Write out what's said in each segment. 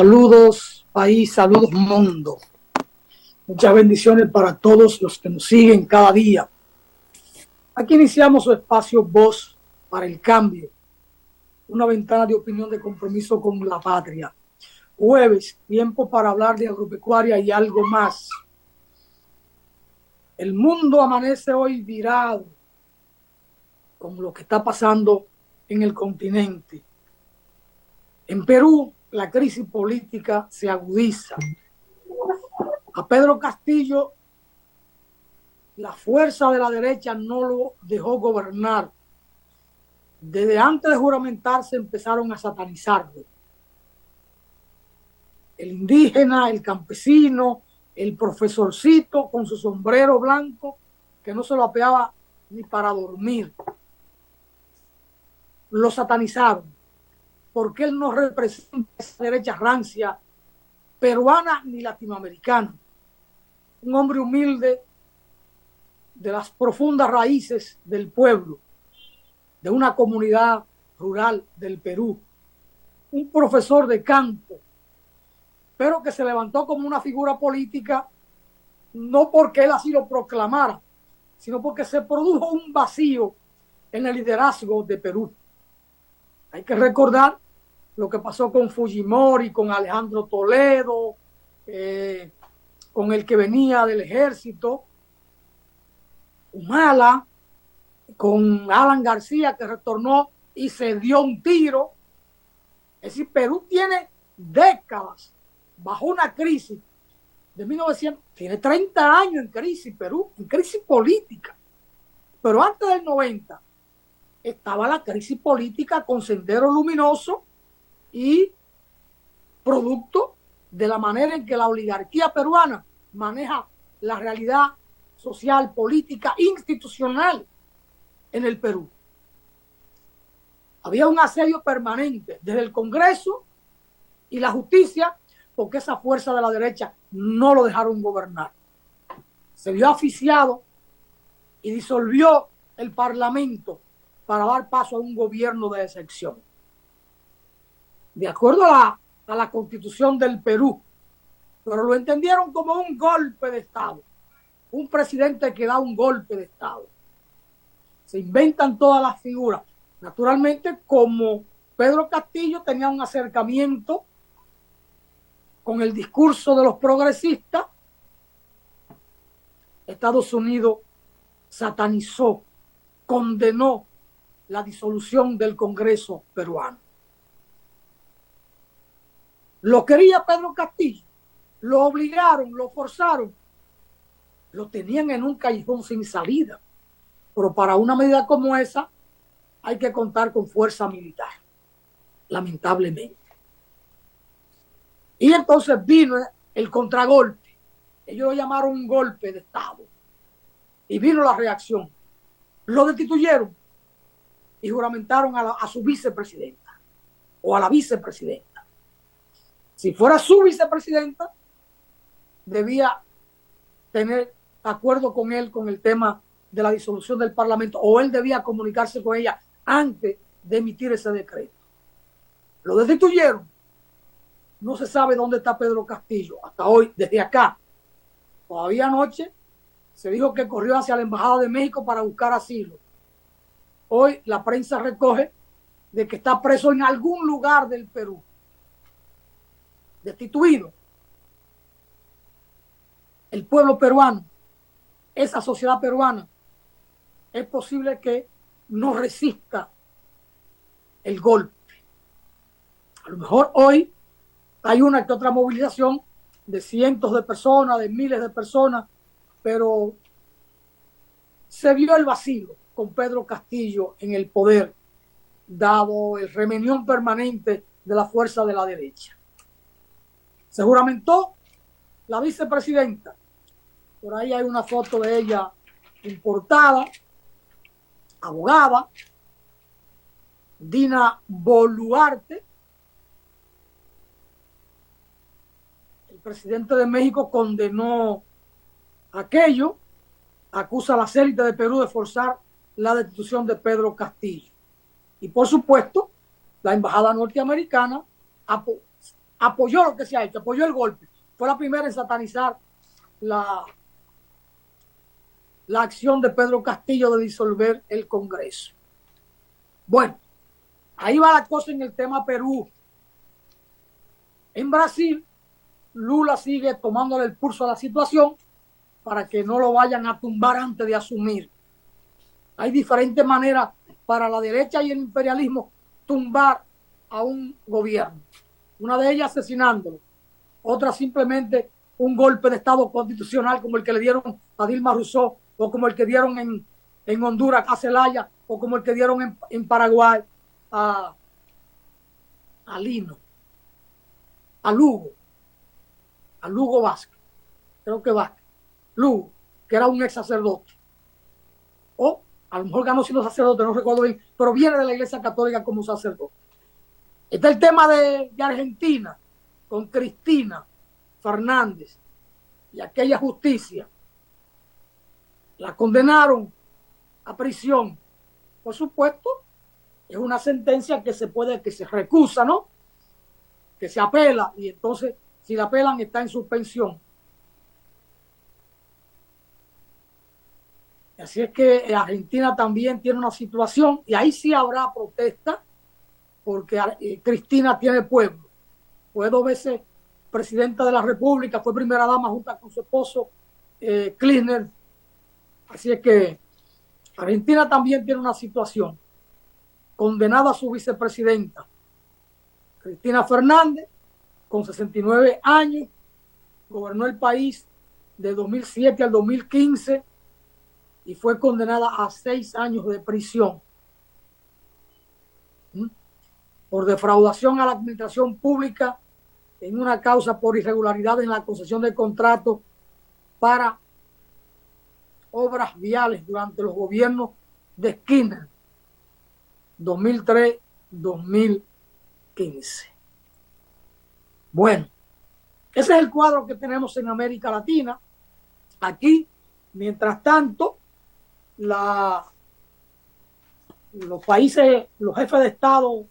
Saludos país, saludos mundo. Muchas bendiciones para todos los que nos siguen cada día. Aquí iniciamos su espacio Voz para el Cambio, una ventana de opinión de compromiso con la patria. Jueves, tiempo para hablar de agropecuaria y algo más. El mundo amanece hoy virado con lo que está pasando en el continente. En Perú, la crisis política se agudiza. A Pedro Castillo, la fuerza de la derecha no lo dejó gobernar. Desde antes de juramentarse empezaron a satanizarlo. El indígena, el campesino, el profesorcito con su sombrero blanco que no se lo apeaba ni para dormir. Lo satanizaron porque él no representa esa derecha rancia peruana ni latinoamericana. Un hombre humilde de las profundas raíces del pueblo, de una comunidad rural del Perú, un profesor de campo, pero que se levantó como una figura política no porque él así lo proclamara, sino porque se produjo un vacío en el liderazgo de Perú. Hay que recordar lo que pasó con Fujimori, con Alejandro Toledo, con el que venía del ejército, Humala, con Alan García, que retornó y se dio un tiro. Es decir, Perú tiene décadas bajo una crisis de 1900, tiene 30 años en crisis Perú, en crisis política. Pero antes del 90 estaba la crisis política con Sendero Luminoso y producto de la manera en que la oligarquía peruana maneja la realidad social, política, institucional en el Perú. Había un asedio permanente desde el Congreso y la justicia porque esa fuerza de la derecha no lo dejaron gobernar. Se vio asfixiado y disolvió el Parlamento para dar paso a un gobierno de excepción. De acuerdo a la Constitución del Perú, pero lo entendieron como un golpe de Estado. Un presidente que da un golpe de Estado. Se inventan todas las figuras. Naturalmente, como Pedro Castillo tenía un acercamiento con el discurso de los progresistas, Estados Unidos satanizó, condenó la disolución del Congreso peruano. Lo quería Pedro Castillo, lo obligaron, lo forzaron, lo tenían en un callejón sin salida. Pero para una medida como esa hay que contar con fuerza militar, lamentablemente. Y entonces vino el contragolpe. Ellos lo llamaron un golpe de Estado. Y vino la reacción. Lo destituyeron y juramentaron a su vicepresidenta o a la vicepresidenta. Si fuera su vicepresidenta, debía tener acuerdo con él con el tema de la disolución del Parlamento, o él debía comunicarse con ella antes de emitir ese decreto. Lo destituyeron. No se sabe dónde está Pedro Castillo hasta hoy, desde acá. Todavía anoche se dijo que corrió hacia la Embajada de México para buscar asilo. Hoy la prensa recoge de que está preso en algún lugar del Perú, destituido. El pueblo peruano, esa sociedad peruana, es posible que no resista el golpe. A lo mejor hoy hay una que otra movilización de cientos de personas, de miles de personas, pero se vio el vacío con Pedro Castillo en el poder, dado el remenión permanente de la fuerza de la derecha. Se juramentó la vicepresidenta. Por ahí hay una foto de ella importada, abogada, Dina Boluarte. El presidente de México condenó aquello, acusa a las élites de Perú de forzar la destitución de Pedro Castillo. Y por supuesto, la embajada norteamericana apoyó lo que se ha hecho, apoyó el golpe. Fue la primera en satanizar la acción de Pedro Castillo de disolver el Congreso. Bueno, ahí va la cosa en el tema Perú. En Brasil, Lula sigue tomándole el pulso a la situación para que no lo vayan a tumbar antes de asumir. Hay diferentes maneras para la derecha y el imperialismo tumbar a un gobierno. Una de ellas asesinándolo, otra simplemente un golpe de Estado constitucional como el que le dieron a Dilma Rousseff, o como el que dieron en Honduras a Zelaya, o como el que dieron en Paraguay a Lino, a Lugo Vázquez, creo que Vázquez, Lugo, que era un ex sacerdote, o a lo mejor ganó siendo sacerdote, no recuerdo bien, pero viene de la Iglesia Católica como sacerdote. Está el tema de Argentina, con Cristina Fernández y aquella justicia. La condenaron a prisión. Por supuesto, es una sentencia que se recusa, ¿no? Que se apela, y entonces, si la apelan, está en suspensión. Así es que Argentina también tiene una situación, y ahí sí habrá protesta, porque Cristina tiene pueblo. Fue 2 veces presidenta de la República, fue primera dama junto con su esposo Kirchner. Así es que Argentina también tiene una situación. Condenada a su vicepresidenta, Cristina Fernández, con 69 años, gobernó el país de 2007 al 2015 y fue condenada a 6 años de prisión por defraudación a la administración pública en una causa por irregularidades en la concesión de contratos para obras viales durante los gobiernos de Kirchner 2003-2015. Bueno, ese es el cuadro que tenemos en América Latina. Aquí, mientras tanto, los países, los jefes de Estado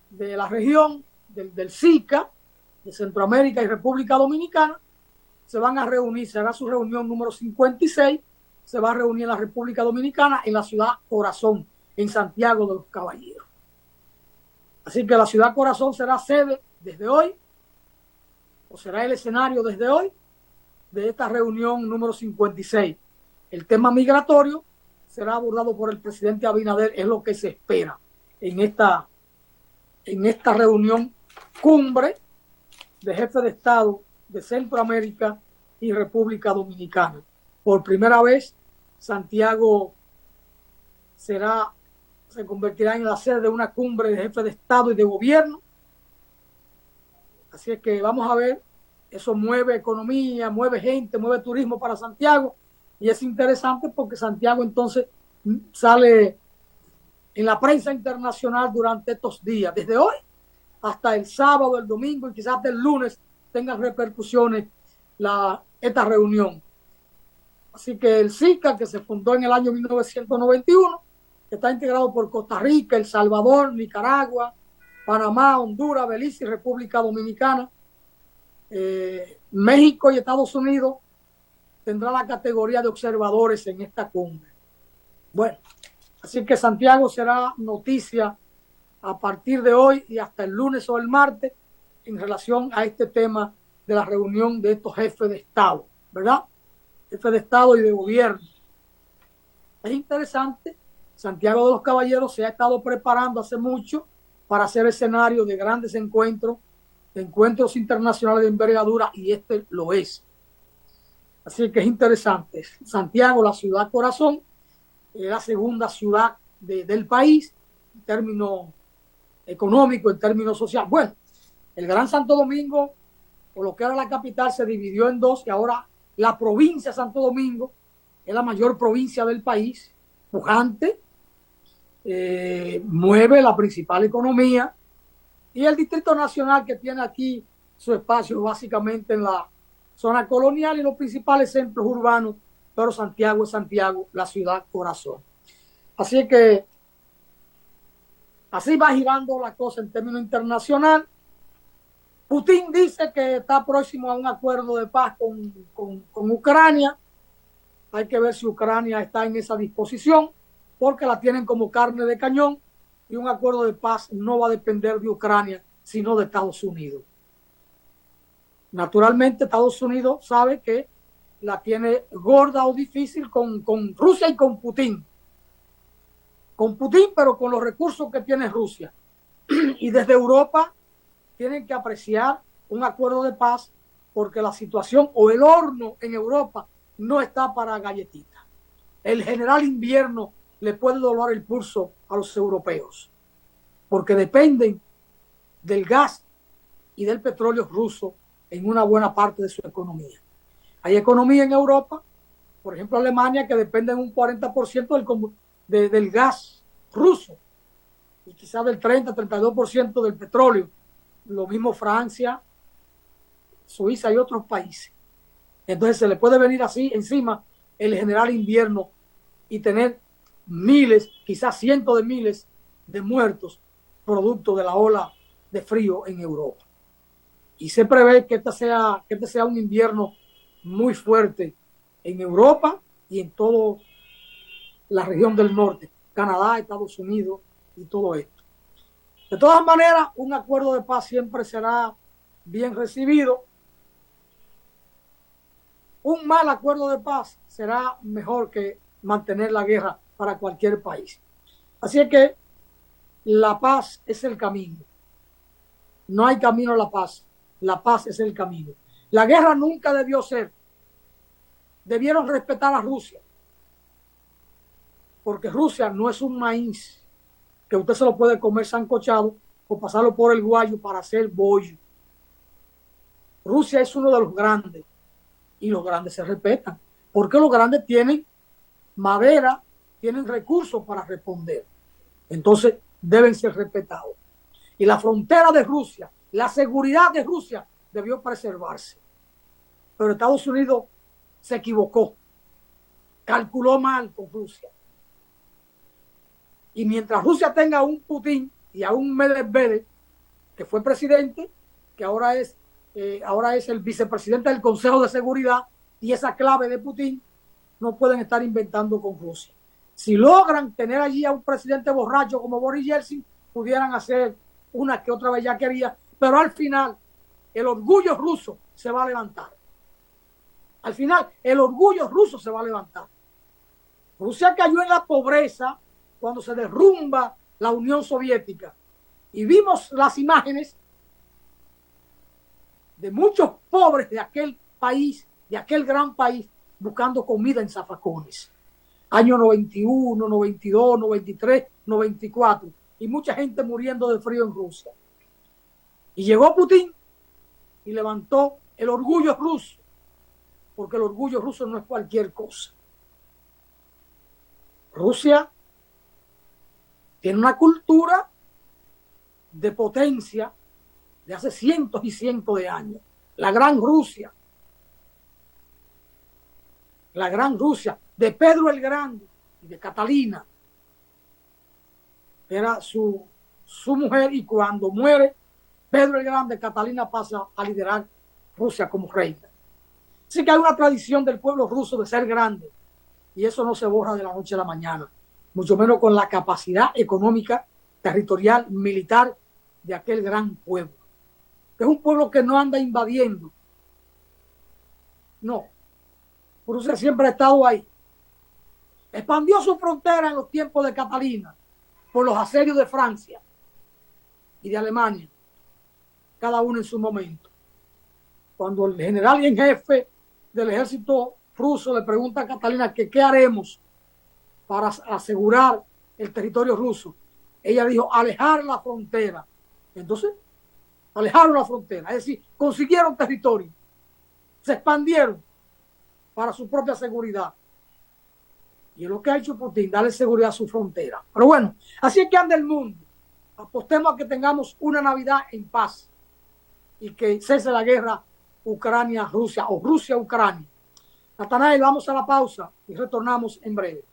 de la región, del SICA, de Centroamérica y República Dominicana, se van a reunir, se hará su reunión número 56, se va a reunir en la República Dominicana, en la ciudad Corazón, en Santiago de los Caballeros. Así que la ciudad Corazón será sede desde hoy, o será el escenario desde hoy, de esta reunión número 56. El tema migratorio será abordado por el presidente Abinader, es lo que se espera en esta reunión cumbre de jefes de Estado de Centroamérica y República Dominicana. Por primera vez, Santiago se convertirá en la sede de una cumbre de jefes de Estado y de gobierno. Así es que vamos a ver, eso mueve economía, mueve gente, mueve turismo para Santiago, y es interesante porque Santiago entonces sale en la prensa internacional durante estos días, desde hoy hasta el sábado, el domingo y quizás hasta el lunes tengan repercusiones esta reunión. Así que el SICA, que se fundó en el año 1991, está integrado por Costa Rica, El Salvador, Nicaragua, Panamá, Honduras, Belice y República Dominicana. México y Estados Unidos tendrá la categoría de observadores en esta cumbre. Bueno, así que Santiago será noticia a partir de hoy y hasta el lunes o el martes en relación a este tema de la reunión de estos jefes de Estado, ¿verdad? Jefes de Estado y de gobierno. Es interesante, Santiago de los Caballeros se ha estado preparando hace mucho para hacer escenario de grandes encuentros, de encuentros internacionales de envergadura, y este lo es. Así que es interesante. Santiago, la ciudad corazón, es la segunda ciudad del país en términos económicos, en términos sociales. Bueno, el Gran Santo Domingo, o lo que era la capital, se dividió en dos, y ahora la provincia de Santo Domingo es la mayor provincia del país, pujante, mueve la principal economía, y el Distrito Nacional, que tiene aquí su espacio básicamente en la zona colonial y los principales centros urbanos, pero Santiago es Santiago, la ciudad corazón. Así que así va girando la cosa en términos internacional. Putin dice que está próximo a un acuerdo de paz con Ucrania. Hay que ver si Ucrania está en esa disposición, porque la tienen como carne de cañón, y un acuerdo de paz no va a depender de Ucrania, sino de Estados Unidos. Naturalmente, Estados Unidos sabe que la tiene gorda o difícil con Rusia y con Putin. Con Putin, pero con los recursos que tiene Rusia. Y desde Europa tienen que apreciar un acuerdo de paz, porque la situación o el horno en Europa no está para galletitas. El general invierno le puede doblar el pulso a los europeos, porque dependen del gas y del petróleo ruso en una buena parte de su economía. Hay economía en Europa, por ejemplo Alemania, que depende en un 40% del gas ruso y quizás del 30-32% del petróleo. Lo mismo Francia, Suiza y otros países. Entonces se le puede venir así encima el general invierno y tener miles, quizás cientos de miles de muertos producto de la ola de frío en Europa. Y se prevé que este sea un invierno muy fuerte en Europa y en toda la región del norte, Canadá, Estados Unidos y todo esto. De todas maneras, un acuerdo de paz siempre será bien recibido. Un mal acuerdo de paz será mejor que mantener la guerra para cualquier país. Así es que la paz es el camino. No hay camino a la paz. La paz es el camino. La guerra nunca debió ser. Debieron respetar a Rusia, porque Rusia no es un maíz que usted se lo puede comer sancochado o pasarlo por el guayo para hacer bollo. Rusia es uno de los grandes y los grandes se respetan, porque los grandes tienen madera, tienen recursos para responder. Entonces deben ser respetados. Y la frontera de Rusia, la seguridad de Rusia debió preservarse. Pero Estados Unidos se equivocó, calculó mal con Rusia. Y mientras Rusia tenga a un Putin y a un Medvedev, que fue presidente, que ahora es el vicepresidente del Consejo de Seguridad, y esa clave de Putin, no pueden estar inventando con Rusia. Si logran tener allí a un presidente borracho como Boris Yeltsin, pudieran hacer una que otra bellaquería, pero al final el orgullo ruso se va a levantar. Al final el orgullo ruso se va a levantar. Rusia cayó en la pobreza cuando se derrumba la Unión Soviética, y vimos las imágenes de muchos pobres de aquel país, de aquel gran país, buscando comida en zafacones. Año 91, 92, 93, 94, y mucha gente muriendo de frío en Rusia. Y llegó Putin y levantó el orgullo ruso, porque el orgullo ruso no es cualquier cosa. Rusia tiene una cultura de potencia de hace cientos y cientos de años. La Gran Rusia de Pedro el Grande y de Catalina, era su mujer, y cuando muere Pedro el Grande, Catalina pasa a liderar Rusia como reina. Así que hay una tradición del pueblo ruso de ser grande, y eso no se borra de la noche a la mañana, mucho menos con la capacidad económica, territorial, militar de aquel gran pueblo. Es un pueblo que no anda invadiendo. No. Rusia siempre ha estado ahí. Expandió su frontera en los tiempos de Catalina por los asedios de Francia y de Alemania, cada uno en su momento. Cuando el general en jefe del ejército ruso le pregunta a Catalina que qué haremos para asegurar el territorio ruso, ella dijo: alejar la frontera. Entonces alejaron la frontera, es decir, consiguieron territorio, se expandieron para su propia seguridad. Y es lo que ha hecho Putin, darle seguridad a su frontera. Pero bueno, así es que anda el mundo. Apostemos a que tengamos una Navidad en paz y que cese la guerra Ucrania-Rusia o Rusia-Ucrania. Natanael, vamos a la pausa y retornamos en breve.